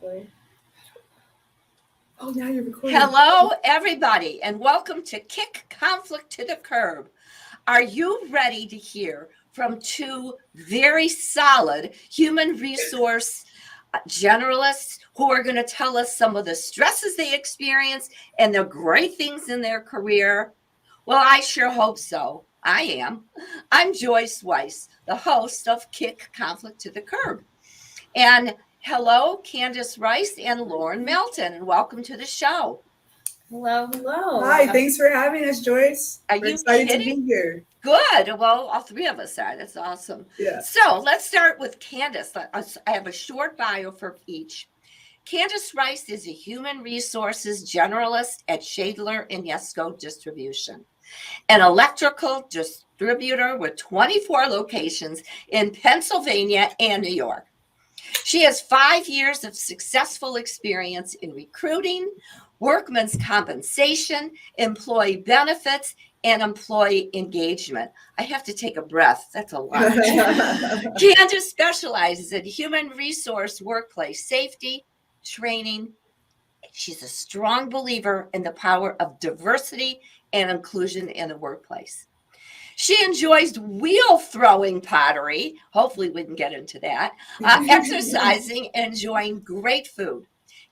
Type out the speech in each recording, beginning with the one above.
play? Oh, now you're recording. Hello, everybody, and welcome to Kick Conflict to the Curb. Are you ready to hear from two very solid human resource generalists who are going to tell us some of the stresses they experience and the great things in their career? Well, I sure hope so. I am. I'm Joyce Weiss, the host of Kick Conflict to the Curb. And hello, Candice Rice and Lauren Melton. Welcome to the show. Hello. Hi, thanks for having us, Joyce. Are We're you excited kidding? to be here. Good. Well, all three of us are. That's awesome. Yeah. So let's start with Candice. I have a short bio for each. Candice Rice is a human resources generalist at Shadler and Yesco Distribution, an electrical distributor with 24 locations in Pennsylvania and New York. She has 5 years of successful experience in recruiting, workman's compensation, employee benefits, and employee engagement. I have to take a breath. That's a lot. Candice specializes in human resource workplace safety, training. She's a strong believer in the power of diversity and inclusion in the workplace. She enjoys wheel throwing pottery. Hopefully we can get into that. Exercising and enjoying great food.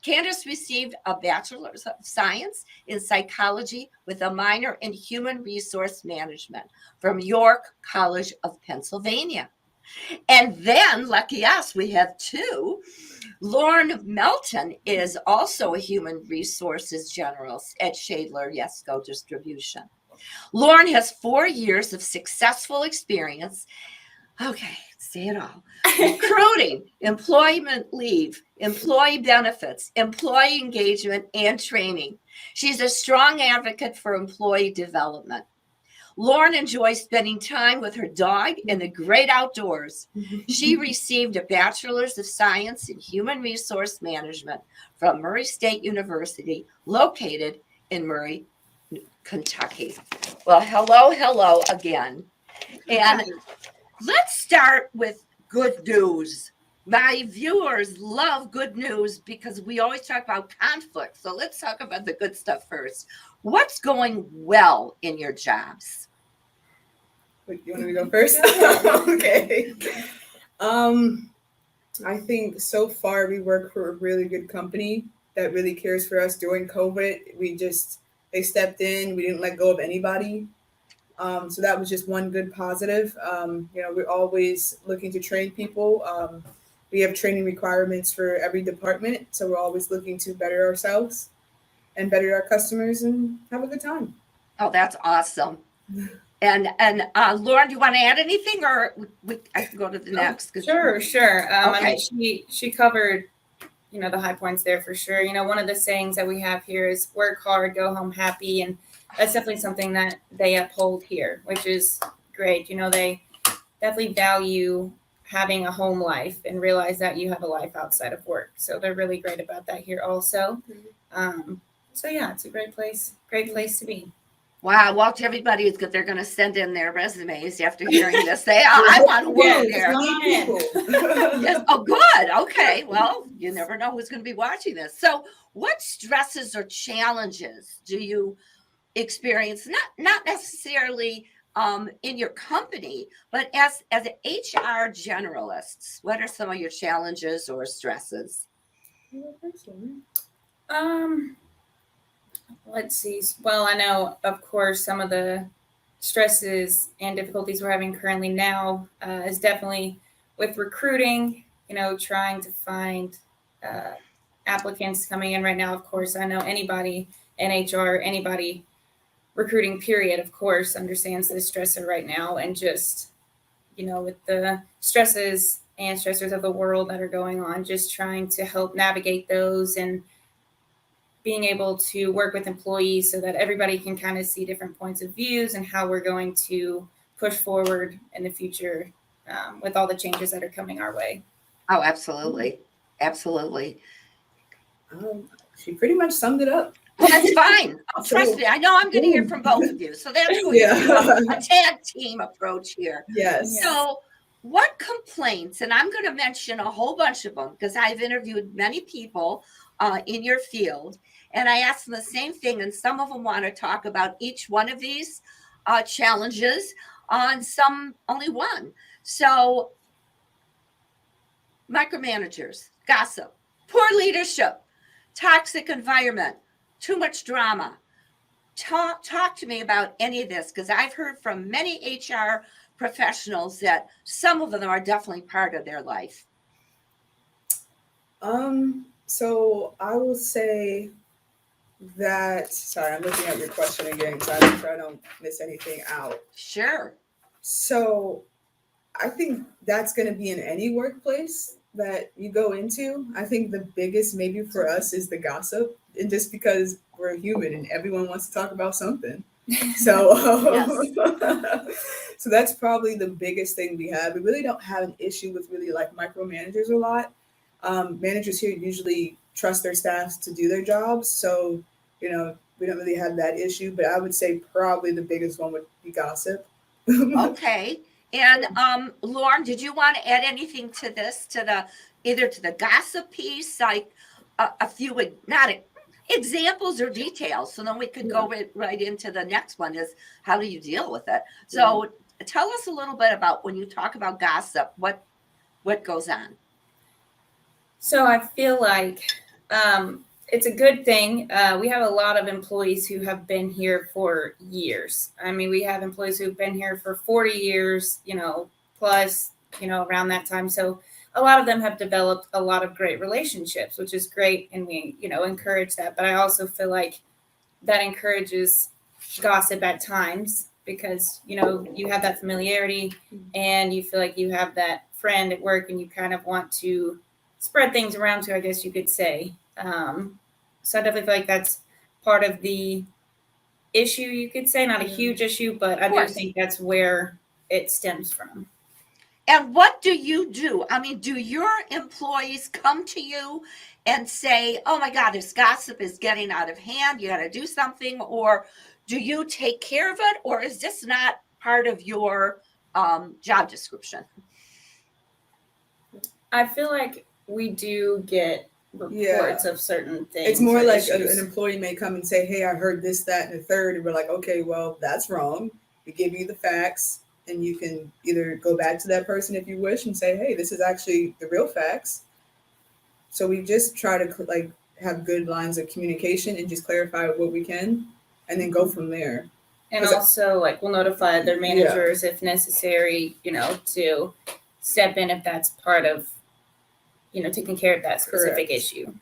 Candice received a Bachelor's of Science in Psychology with a minor in Human Resource Management from York College of Pennsylvania. And then, lucky us, we have two. Lauren Melton is also a Human Resources Generalist at Shadler Yesco Distribution. Lauren has 4 years of successful experience. Okay, say it all. Recruiting, employment leave, employee benefits, employee engagement, and training. She's a strong advocate for employee development. Lauren enjoys spending time with her dog in the great outdoors. She received a Bachelor's of Science in Human Resource Management from Murray State University, located in Murray, Kentucky. Well, hello again. And let's start with good news. My viewers love good news because we always talk about conflict. So let's talk about the good stuff first. What's going well in your jobs? Wait, you want me to go first? Okay. I think so far we work for a really good company that really cares for us during COVID. They stepped in. We didn't let go of anybody. So that was just one good positive. We're always looking to train people. We have training requirements for every department. So we're always looking to better ourselves and better our customers and have a good time. Oh, that's awesome. And Lauren, do you want to add anything, or I can go to the next? Sure. Okay. I mean, she covered, the high points there for sure. One of the sayings that we have here is work hard, go home happy. And that's definitely something that they uphold here, which is great. They definitely value having a home life and realize that you have a life outside of work. So they're really great about that here also. So yeah, it's a great place to be. Wow, well, to everybody is good. They're going to send in their resumes after hearing this. I want to work there. Yes. Oh, good. Okay. Well, you never know who's going to be watching this. So what stresses or challenges do you experience? Not necessarily in your company, but as an HR generalists, what are some of your challenges or stresses? Let's see. Well, I know, of course, some of the stresses and difficulties we're having currently now is definitely with recruiting, trying to find applicants coming in right now. Of course, I know anybody in HR, anybody recruiting period, of course, understands the stressor right now. And just, with the stresses and stressors of the world that are going on, just trying to help navigate those and being able to work with employees so that everybody can kind of see different points of views and how we're going to push forward in the future with all the changes that are coming our way. Oh, absolutely. Absolutely. She pretty much summed it up. Well, that's fine. Trust me. I know I'm going to hear from both of you. So that's good. A tag team approach here. Yes. So what complaints, and I'm going to mention a whole bunch of them because I've interviewed many people in your field, and I asked them the same thing, and some of them want to talk about each one of these challenges, on some only one. So micromanagers, gossip, poor leadership, toxic environment, too much drama. Talk to me about any of this, because I've heard from many HR professionals that some of them are definitely part of their life. So I will say that, sorry, I'm looking at your question again, so I make sure I don't miss anything out. Sure. So I think that's going to be in any workplace that you go into. I think the biggest maybe for us is the gossip, and just because we're human and everyone wants to talk about something. So, so that's probably the biggest thing we have. We really don't have an issue with really like micromanagers a lot. Managers here usually trust their staffs to do their jobs. So, we don't really have that issue, but I would say probably the biggest one would be gossip. Okay. And Lauren, did you want to add anything to this, either to the gossip piece, like a few, not examples or details, so then we could go right into the next one, is how do you deal with it? So tell us a little bit about when you talk about gossip, what goes on. So I feel like it's a good thing. We have a lot of employees who have been here for years. I mean, we have employees who've been here for 40 years, plus, around that time. So a lot of them have developed a lot of great relationships, which is great. And we, encourage that. But I also feel like that encourages gossip at times because, you have that familiarity and you feel like you have that friend at work and you kind of want to spread things around to, I guess you could say. So I definitely feel like that's part of the issue, you could say, not a huge issue, but I do think that's where it stems from. And what do you do? I mean, do your employees come to you and say, oh my God, this gossip is getting out of hand, you got to do something? Or do you take care of it? Or is this not part of your job description? I feel like we do get reports of certain things. It's more like an employee may come and say, hey, I heard this, that, and the third. And we're like, okay, well, that's wrong. We give you the facts and you can either go back to that person if you wish and say, hey, this is actually the real facts. So we just try to have good lines of communication and just clarify what we can and then go from there. And also we'll notify their managers if necessary, to step in if that's part of, taking care of that specific issue.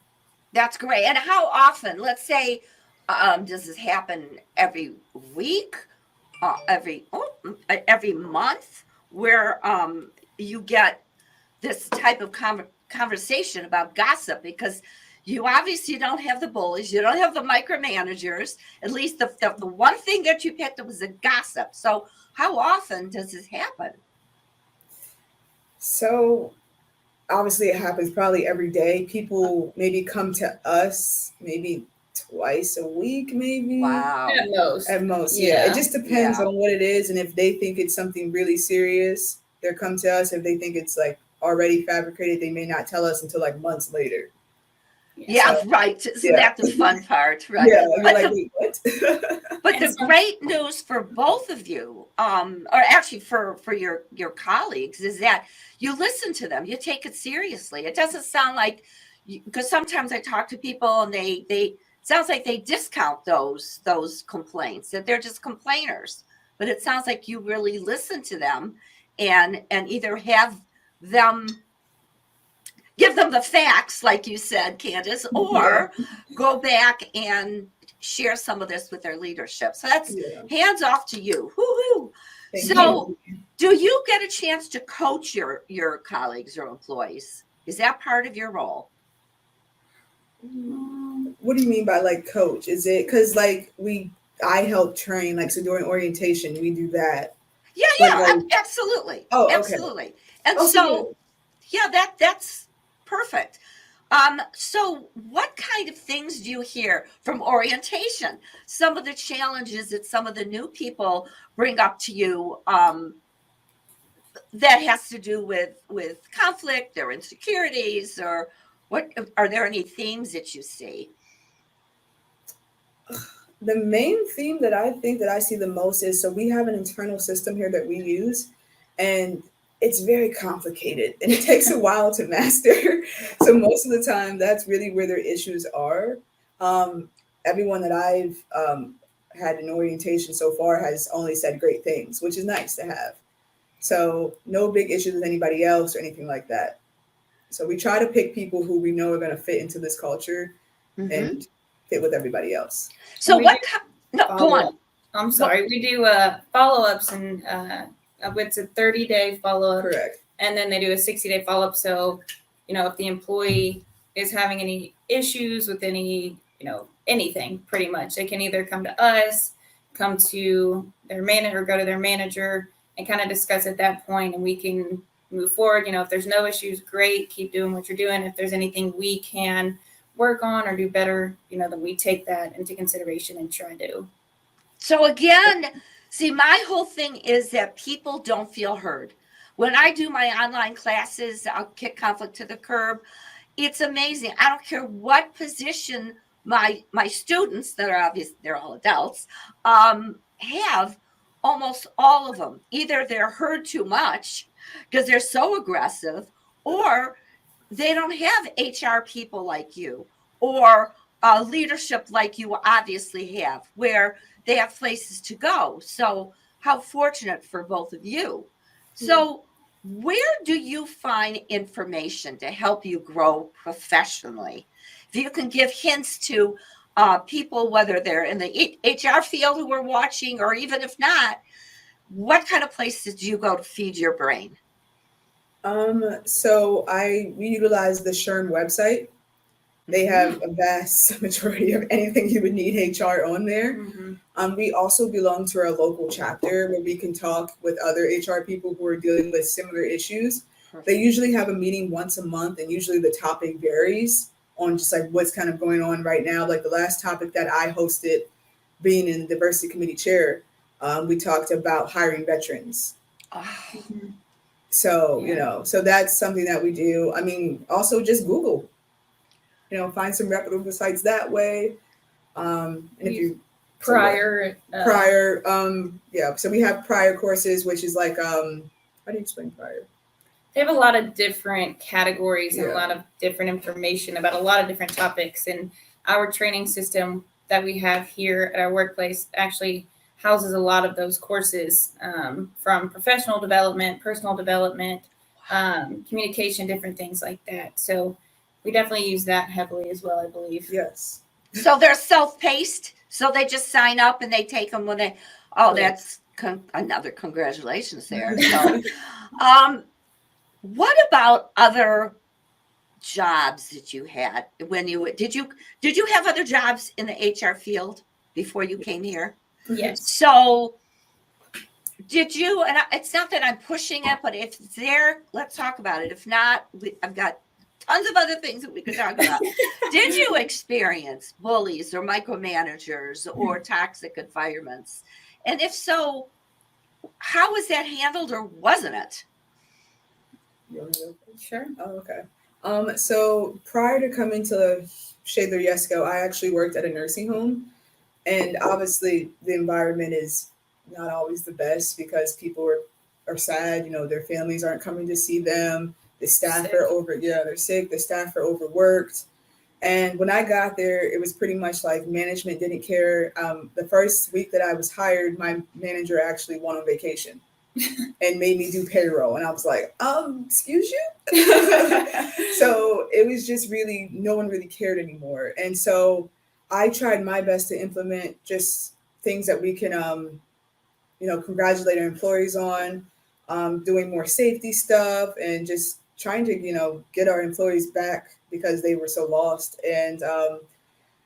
That's great. And how often, let's say, does this happen every week, every month, where you get this type of conversation about gossip? Because you obviously don't have the bullies, you don't have the micromanagers. At least the one thing that you picked up was the gossip. So how often does this happen? So obviously it happens probably every day. People maybe come to us maybe twice a week, maybe. Wow. At most. Yeah. It just depends on what it is. And if they think it's something really serious, they'll come to us. If they think it's already fabricated, they may not tell us until months later. Yeah, so, right. Isn't that the fun part, right? Yeah, wait, what? But the great news for both of you, or actually for your colleagues, is that you listen to them. You take it seriously. It doesn't sound like, because sometimes I talk to people and they sounds like they discount those complaints, that they're just complainers. But it sounds like you really listen to them and either have them give them the facts, like you said, Candice, or go back and share some of this with their leadership. So that's hands off to you. Woo-hoo. So do you get a chance to coach your colleagues or employees? Is that part of your role? What do you mean by coach? Is it because I help train, so during orientation, we do that. Yeah, absolutely. Oh, absolutely. Okay. And that's perfect. So what kind of things do you hear from orientation? Some of the challenges that some of the new people bring up to you, that has to do with conflict or insecurities, or what are there any themes that you see? The main theme that I think that I see the most is, so we have an internal system here that we use, and it's very complicated and it takes a while to master. So most of the time, that's really where their issues are. Everyone that I've had in orientation so far has only said great things, which is nice to have. So no big issues with anybody else or anything like that. So we try to pick people who we know are going to fit into this culture Mm-hmm. and fit with everybody else. So we what? do No, go follow on. up. I'm sorry. We do follow-ups, and it's a 30-day follow-up, Correct. and then they do a 60-day follow-up. So, if the employee is having any issues with any, anything, pretty much, they can either come to us, come to their manager, or go to their manager and kind of discuss at that point, and we can move forward. If there's no issues, great, keep doing what you're doing. If there's anything we can work on or do better, then we take that into consideration and try to. So again, see, my whole thing is that people don't feel heard. When I do my online classes, I'll kick conflict to the curb. It's amazing. I don't care what position my students, that are obvious, they're all adults, have. Almost all of them, either they're heard too much because they're so aggressive, or they don't have HR people like you, or leadership like you obviously have, where they have places to go. So how fortunate for both of you. So where do you find information to help you grow professionally? If you can give hints to people, whether they're in the HR field who are watching, or even if not, what kind of places do you go to feed your brain? So we utilize the SHRM website. They have a vast majority of anything you would need HR on there. We also belong to our local chapter where we can talk with other HR people who are dealing with similar issues. They usually have a meeting once a month, and usually the topic varies on just like what's kind of going on right now. Like the last topic that I hosted, being in the diversity committee chair, we talked about hiring veterans. Oh. So, so that's something that we do. I mean, also just Google, find some reputable sites that way. And if you prior, so we have prior courses, which is like, how do you explain prior? They have a lot of different categories and a lot of different information about a lot of different topics. And our training system that we have here at our workplace actually houses a lot of those courses, from professional development, personal development, communication, different things like that. So we definitely use that heavily as well, I believe. Yes. So they're self-paced. So they just sign up and they take them when they. Oh, that's another congratulations there. So, what about other jobs that you had when did you have other jobs in the HR field before you came here? Yes. So did you, and it's not that I'm pushing it, but if let's talk about it. If not, I've got tons of other things that we could talk about. Did you experience bullies or micromanagers or toxic environments? And if so, how was that handled, or wasn't it? Sure. Oh, okay. So prior to coming to Shadler Yesco, I actually worked at a nursing home. And obviously the environment is not always the best because people are sad, their families aren't coming to see them. The staff they're sick. The staff are overworked. And when I got there, it was pretty much like management didn't care. The first week that I was hired, my manager actually went on vacation and made me do payroll. And I was like, excuse you? So it was just really, no one really cared anymore. And so I tried my best to implement just things that we can, congratulate our employees on, doing more safety stuff and just trying to, get our employees back because they were so lost. And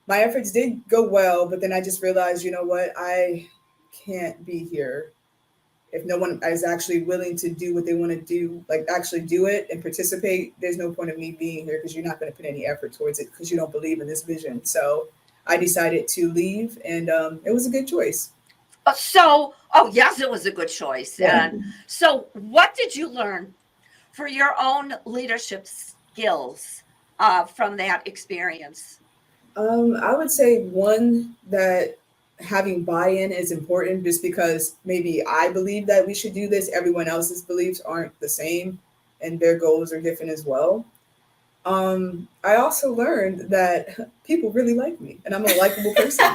my efforts did go well, but then I just realized, you know what, I can't be here if no one is actually willing to do what they want to do, like actually do it and participate. There's no point of me being here because you're not going to put any effort towards it because you don't believe in this vision. So I decided to leave, and it was a good choice. Oh yes, it was a good choice. Yeah. And so what did you learn for your own leadership skills from that experience? I would say one that having buy-in is important just because maybe I believe that we should do this. Everyone else's beliefs aren't the same and their goals are different as well. I also learned that people really like me and I'm a likable person.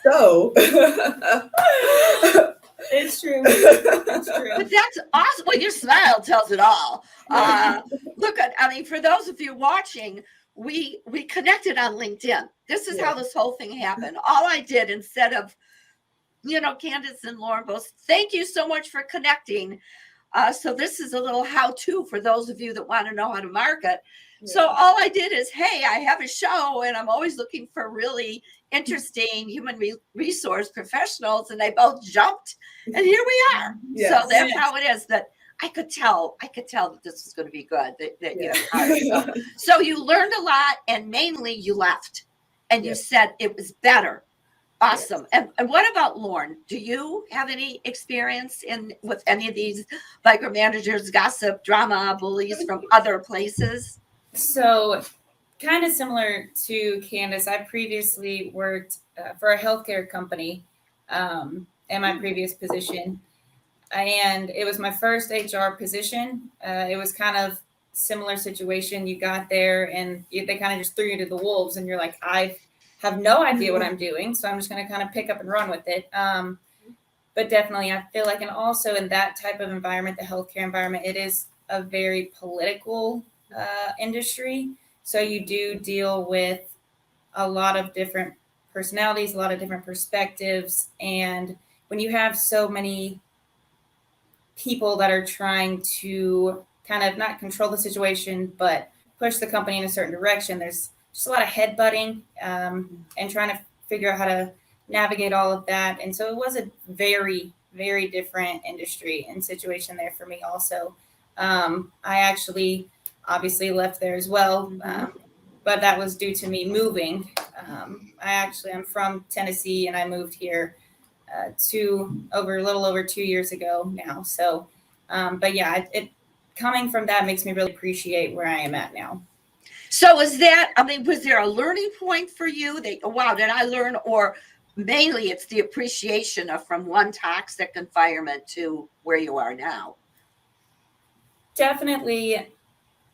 So It's true. It's true. But that's awesome. Well, your smile tells it all. Look, I mean, for those of you watching, we connected on LinkedIn. This is how this whole thing happened. All I did, instead of, Candice and Lauren both, thank you so much for connecting. So this is a little how-to for those of you that want to know how to market. So all I did is, hey, I have a show and I'm always looking for really interesting human resource professionals, and they both jumped, and here we are. Yes. So that's how it is. That I could tell that this was going to be good. So you learned a lot, and mainly you left, and you said it was better. Awesome. Yes. And what about Lauren? Do you have any experience with any of these micromanagers, gossip, drama, bullies from other places? So, kind of similar to Candice, I previously worked for a healthcare company in my previous position. And it was my first HR position. It was kind of similar situation. You got there and they kind of just threw you to the wolves, and you're like, I have no idea what I'm doing, so I'm just going to kind of pick up and run with it. But definitely, I feel like, and also in that type of environment, the healthcare environment, it is a very political industry. So you do deal with a lot of different personalities, a lot of different perspectives. And when you have so many people that are trying to kind of not control the situation, but push the company in a certain direction, there's just a lot of headbutting and trying to figure out how to navigate all of that. And so it was a very, very different industry and situation there for me also. I actually obviously left there as well, but that was due to me moving. I'm from Tennessee, and I moved here a little over 2 years ago now. So, but yeah, it coming from that makes me really appreciate where I am at now. So was there a learning point for you? Wow, did I learn? Or mainly it's the appreciation of from one toxic environment to where you are now? Definitely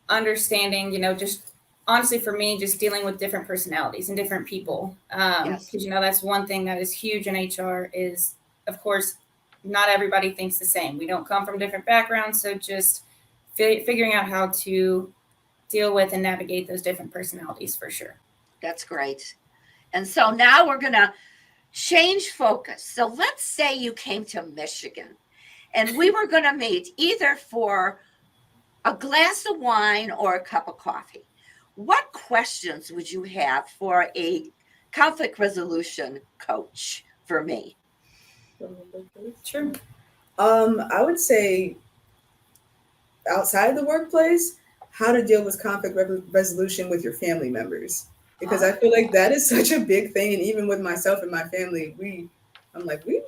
understanding, just honestly for me, just dealing with different personalities and different people. Because, that's one thing that is huge in HR is, of course, not everybody thinks the same. We don't come from different backgrounds. So just figuring out how to deal with and navigate those different personalities for sure. That's great. And so now we're going to change focus. So let's say you came to Michigan and we were going to meet either for a glass of wine or a cup of coffee. What questions would you have for a conflict resolution coach for me? Sure. I would say outside the workplace, how to deal with conflict resolution with your family members, because I feel like that is such a big thing. And even with myself and my family, we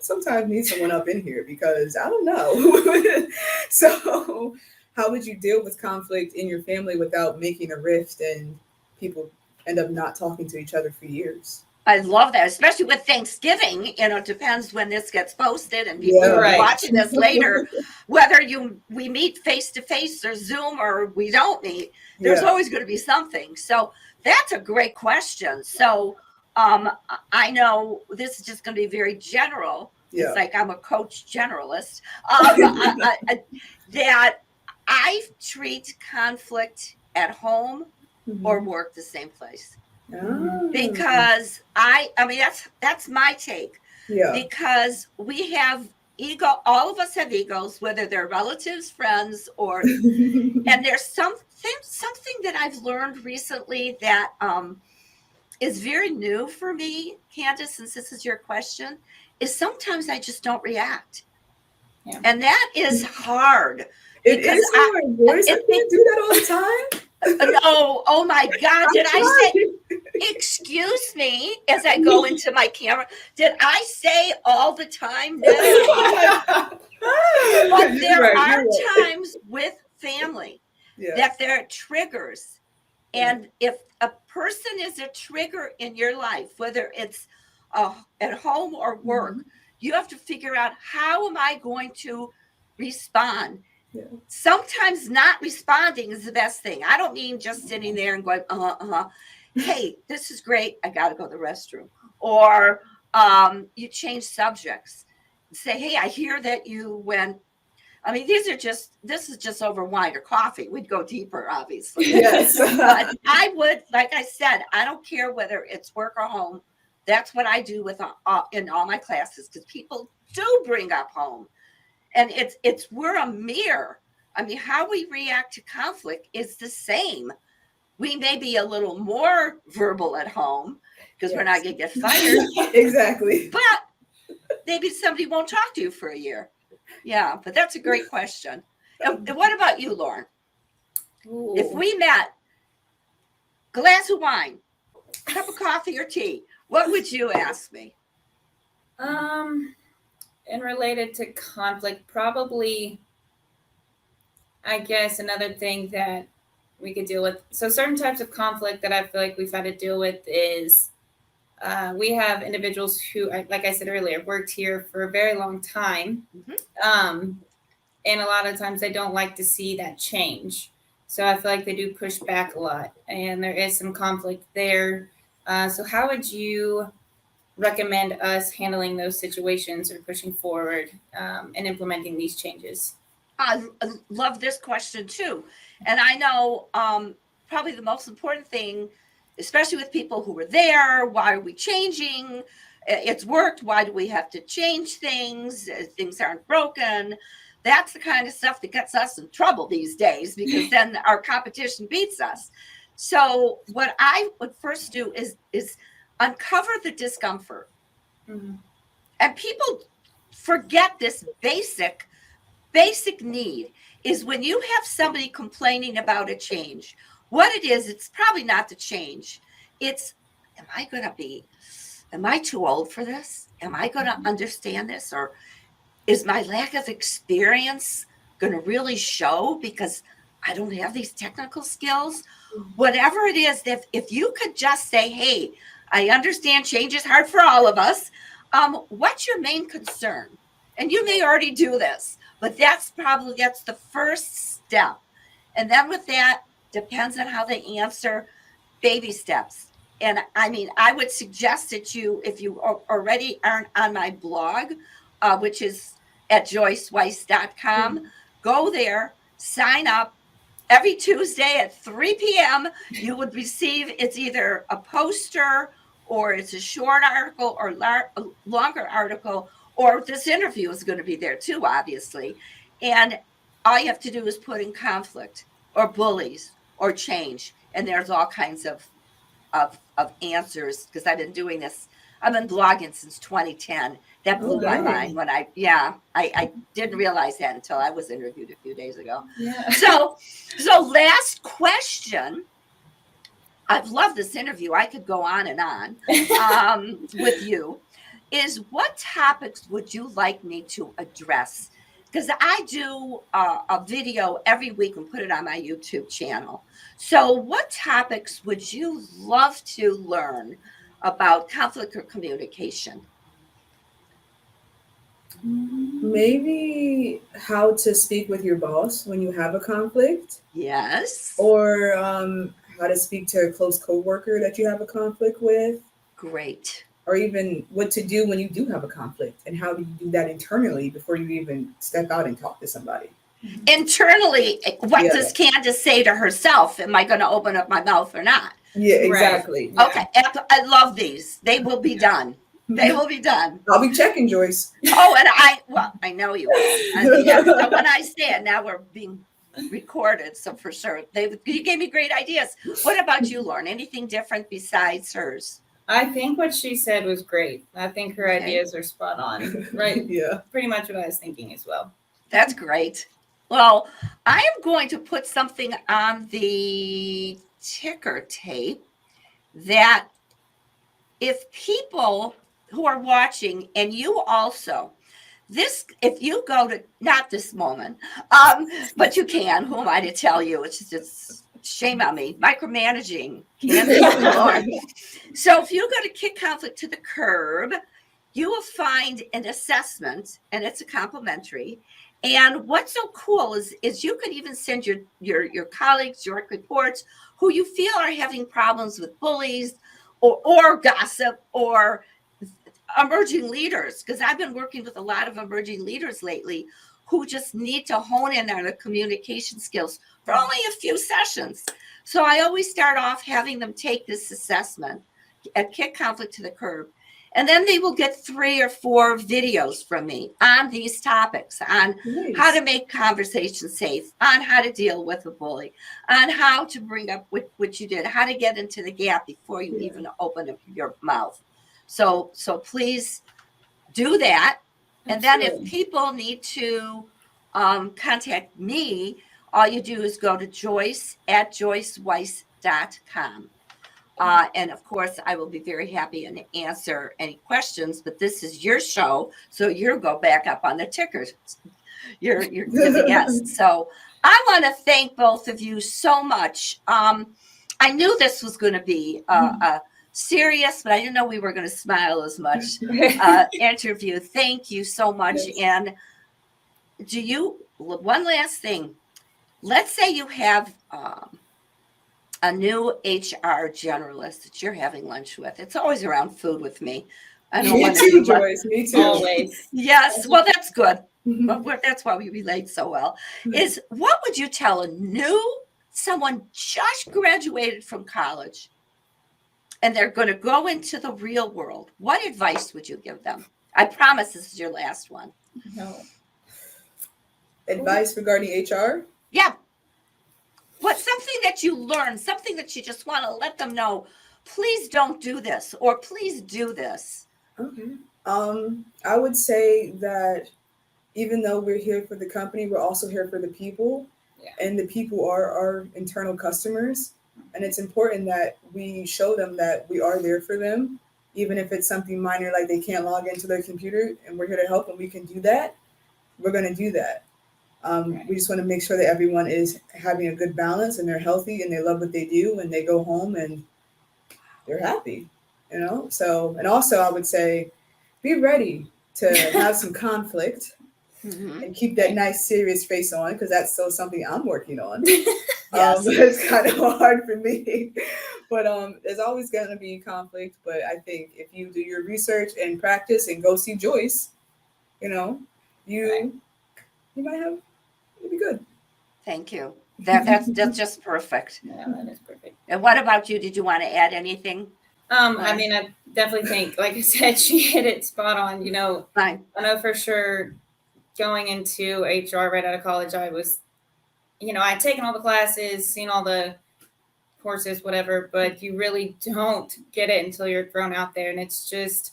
sometimes need someone up in here because I don't know. So how would you deal with conflict in your family without making a rift and people end up not talking to each other for years? I love that, especially with Thanksgiving. It depends when this gets posted and people are watching this later, whether we meet face to face or Zoom or we don't meet, there's always going to be something. So that's a great question. So I know this is just going to be very general. It's like I'm a coach generalist. That I treat conflict at home or work the same place. Because that's my take. Because we have ego, all of us have egos, whether they're relatives, friends, or and there's something that I've learned recently that is very new for me, Candice, since this is your question, is sometimes I just don't react. And that is hard. It is hard, Joyce. I can't do that all the time. No, oh my God, did I say, excuse excuse me as I go into my camera. Did I say all the time? No. But there are times with family that there are triggers. And if a person is a trigger in your life, whether it's at home or work, you have to figure out, how am I going to respond? Sometimes not responding is the best thing. I don't mean just sitting there and going, hey, this is great, I got to go to the restroom. Or you change subjects. Say, hey, I hear that you went. I mean, this is just over wine or coffee. We'd go deeper, obviously. Yes. But I would, like I said, I don't care whether it's work or home. That's what I do with in all my classes, because people do bring up home. And we're a mirror. I mean, how we react to conflict is the same. We may be a little more verbal at home because we're not going to get fired. Exactly. But maybe somebody won't talk to you for a year. Yeah, but that's a great question. And what about you, Lauren? Ooh. If we met, glass of wine, cup of coffee or tea, what would you ask me? And related to conflict, probably, I guess, another thing that we could deal with. So certain types of conflict that I feel like we've had to deal with is we have individuals who, like I said earlier, worked here for a very long time. And a lot of times they don't like to see that change. So I feel like they do push back a lot, and there is some conflict there. So how would you recommend us handling those situations or pushing forward and implementing these changes? I love this question too. And I know probably the most important thing, especially with people who were there, why are we changing? It's worked. Why do we have to change things? Things aren't broken. That's the kind of stuff that gets us in trouble these days, because then our competition beats us. So what I would first do is uncover the discomfort. And people forget this basic need is when you have somebody complaining about a change, what it is, it's probably not the change. It's, am I too old for this? Am I going to understand this? Or is my lack of experience going to really show because I don't have these technical skills? Whatever it is, if you could just say, hey, I understand change is hard for all of us. What's your main concern? And you may already do this, but that's the first step. And then with that, depends on how they answer, baby steps. And I mean, I would suggest that if you already aren't on my blog, which is at joyceweiss.com, go there, sign up. Every Tuesday at 3 p.m., you would receive, it's either a poster or it's a short article or a longer article, or this interview is going to be there too, obviously. And all you have to do is put in conflict or bullies or change. And there's all kinds of answers, because I've been doing this. I've been blogging since 2010. That blew my mind when I didn't realize that until I was interviewed a few days ago. Yeah. So last question. I've loved this interview. I could go on and on with you. Is what topics would you like me to address? Because I do a video every week and put it on my YouTube channel. So what topics would you love to learn about conflict or communication? Maybe how to speak with your boss when you have a conflict. Yes. Or how to speak to a close coworker that you have a conflict with. Great. Or even what to do when you do have a conflict, and how do you do that internally before you even step out and talk to somebody. Internally, what does Candice say to herself? Am I going to open up my mouth or not? Yeah, exactly. Right. Okay, I love these. They will be done. They will be done. I'll be checking, Joyce. Oh, and I know you will. So when I say it, now we're being recorded, so for sure. You gave me great ideas. What about you, Lauren? Anything different besides hers? I think what she said was great. I think her ideas are spot on. Right? Yeah. Pretty much what I was thinking as well. That's great. Well, I am going to put something on the ticker tape that if people who are watching, and you also, if you go to, not this moment, but you can, who am I to tell you? It's just shame on me, micromanaging, Candice. So if you go to Kick Conflict to the Curb, you will find an assessment, and it's a complimentary. And what's so cool is you could even send your colleagues direct reports who you feel are having problems with bullies or gossip or emerging leaders, because I've been working with a lot of emerging leaders lately who just need to hone in on their communication skills for only a few sessions. So I always start off having them take this assessment at Kick Conflict to the Curb. And then they will get 3 or 4 videos from me on these topics, on how to make conversations safe, on how to deal with a bully, on how to bring up what you did, how to get into the gap before you even open up your mouth. So please do that. And then if people need to contact me, all you do is go to Joyce at joyceweiss.com. And of course, I will be very happy and answer any questions, but this is your show. So you'll go back up on the tickers. You're the guest. So I want to thank both of you so much. I knew this was going to be serious, but I didn't know we were going to smile as much interview. Thank you so much. Yes. And one last thing, let's say you have a new HR generalist that you're having lunch with. It's always around food with me. I don't want to do Joyce. Me too. Always. Yes. Well, that's good. That's why we relate so well. Is what would you tell someone just graduated from college and they're going to go into the real world? What advice would you give them? I promise this is your last one. No. Advice regarding HR? Yeah. What's something that you learned, something that you just want to let them know, please don't do this, or please do this? Okay. I would say that even though we're here for the company, we're also here for the people. Yeah. And the people are our internal customers. And it's important that we show them that we are there for them, even if it's something minor, like they can't log into their computer and we're here to help and we can do that. We're going to do that. We just want to make sure that everyone is having a good balance and they're healthy and they love what they do and they go home and they're happy, So, and also I would say, be ready to have some conflict and keep that nice, serious face on, because that's still something I'm working on. Yes. It's kind of hard for me, but there's always going to be conflict. But I think if you do your research and practice and go see Joyce, you might have. It'll be good. Thank you. That's just perfect. Yeah, that is perfect. And what about you? Did you want to add anything? I mean, I definitely think, like I said, she hit it spot on. Fine. I know for sure going into HR right out of college, I was, I'd taken all the classes, seen all the courses, whatever, but you really don't get it until you're thrown out there. And it's just,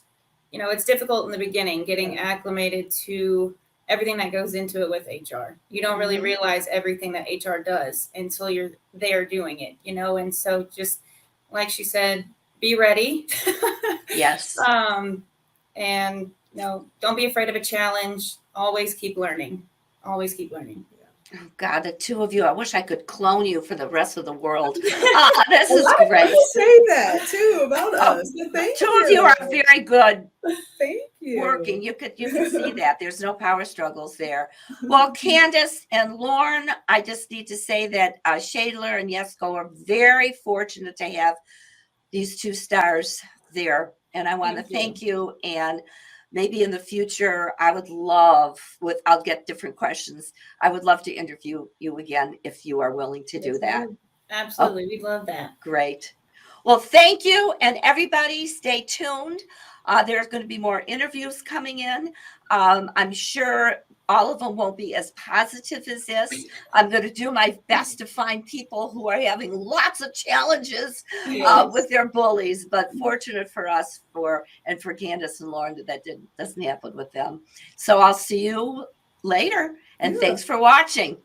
it's difficult in the beginning, getting acclimated to everything that goes into it with HR. You don't really realize everything that HR does until you're there doing it, and so just like she said, be ready. Yes. And don't be afraid of a challenge. Always keep learning. Always keep learning. Oh God, the two of you, I wish I could clone you for the rest of the world. This is great. People say that too about us. Thank two you. of you are very good. Thank you. Working. You could see that. There's no power struggles there. Well, Candice and Lauren, I just need to say that Shadler and Yesko are very fortunate to have these 2 stars there. And I want to thank you. And maybe in the future, I would love, I'll get different questions. I would love to interview you again if you are willing to do that. Absolutely. We'd love that. Great. Well, thank you. And everybody stay tuned. There's going to be more interviews coming in. I'm sure all of them won't be as positive as this. I'm going to do my best to find people who are having lots of challenges with their bullies, but fortunate for us and for Candice and Lauren that doesn't happen with them. So I'll see you later, and thanks for watching.